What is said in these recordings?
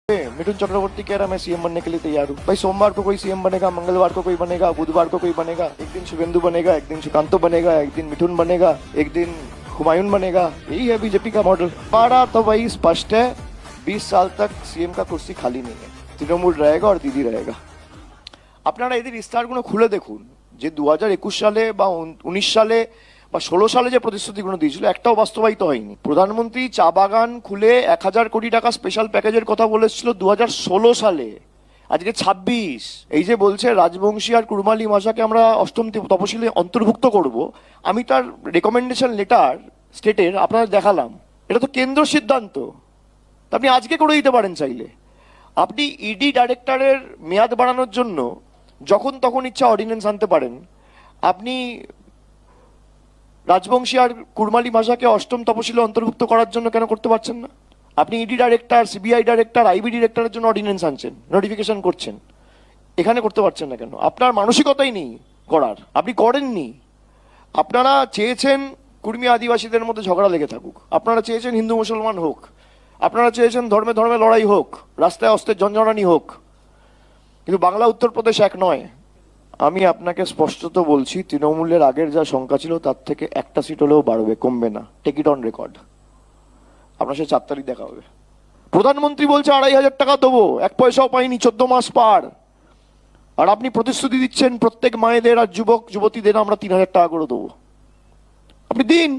मिठुन चक्रवर्ती कह रहा मैं सीएम बनने के लिए तैयार हूँ। भाई सोमवार को कोई सीएम बनेगा, मंगलवार को कोई बनेगा, बुधवार को कोई बनेगा, एक दिन शुभेंदु बनेगा, एक दिन सुकांतो बनेगा, एक दिन मिठुन बनेगा, एक दिन हुमायूं बनेगा। यही है बीजेपी का मॉडल। हमारा तो वही स्पष्ट है, 20 साल तक सीएम का कुर्सी खाली नहीं है, তৃণমূল रहेगा और दीदी रहेगा। আপনারা এদের বিস্তারগুলো খুলে দেখুন যে 2021 সালে বা 19 সালে বা 16 সালে যে প্রতিশ্রুতিগুলো দিয়েছিল একটাও বাস্তবায়িত হয়নি। প্রধানমন্ত্রী চা বাগান খুলে 1000 কোটি টাকা স্পেশাল প্যাকেজের কথা বলেছিল 2016 সালে, আজকে 26। এই যে বলছে রাজবংশী আর কুরমালি ভাষাকে আমরা অষ্টম তপশিলে অন্তর্ভুক্ত করব, আমি তার রেকমেন্ডেশন লেটার স্টেটের আপনাদের দেখালাম। এটা তো কেন্দ্র সিদ্ধান্ত, আপনি আজকে করে দিতে পারেন চাইলে। আপনি ইডি ডাইরেক্টরের মেয়াদ বাড়ানোর জন্য যখন তখন ইচ্ছা অর্ডিন্যান্স আনতে পারেন। আপনি রাজবংশী আর কুরমালি ভাষাকে অষ্টম তপশিলে অন্তর্ভুক্ত করার জন্য কেন করতে পারছেন না? আপনি ED director, CBI director, IB ডিরেক্টরের জন্য অর্ডিন্যান্স আনছেন, নোটিফিকেশন করছেন, এখানে করতে পারছেন না কেন? আপনার মানসিকতাই নেই করার, আপনি করেননি। আপনারা চেয়েছেন কুর্মী আদিবাসীদের মধ্যে ঝগড়া লেগে থাকুক, আপনারা চেয়েছেন হিন্দু মুসলমান হোক, আপনারা চেয়েছেন ধর্মে ধর্মে লড়াই হোক, রাস্তায় অস্ত্রের ঝঞ্ঝানি হোক, কিন্তু বাংলা উত্তরপ্রদেশ এক নয়। আমি আপনাকে স্পষ্টত বলছি, তৃণমূলের আগের যা সংখ্যা ছিল তার থেকে একটা সিট হলেও বাড়বে, কমবে না। Take it on record. আপনার সাথে 4 তারিখ দেখা হবে। প্রধানমন্ত্রী বলছে 2500 টাকা দেবো, 1 পয়সাও পাইনি, 14 মাস পার। আর আপনি প্রতিশ্রুতি দিচ্ছেন প্রত্যেক মায়েদের আর যুবক যুবতীদের আমরা 3000 টাকা করে দেবো। আপনি দিন।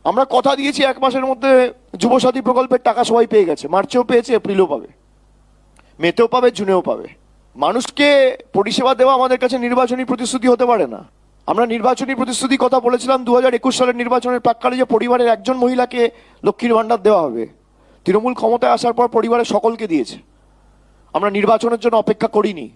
আমরা কথা দিয়েছি 1 মাসের মধ্যে যুবসাথী প্রকল্পের টাকা সবাই পেয়ে গেছে, মার্চেও পেয়েছে, এপ্রিলেও পাবে, মেতেও পাবে, জুনেও পাবে। মানুষকে পরিষেবা দেওয়া আমাদের কাছে নির্বাচনী প্রতিশ্রুতি হতে পারে না। আমরা নির্বাচনী প্রতিশ্রুতির কথা বলেছিলাম 2021 সালের নির্বাচনের প্রাক্কালে যে পরিবারের একজন মহিলাকে লক্ষ্মীর ভান্ডার দেওয়া হবে। তৃণমূল ক্ষমতায় আসার পর পরিবারের সকলকে দিয়েছে। আমরা নির্বাচনের জন্য অপেক্ষা করিনি।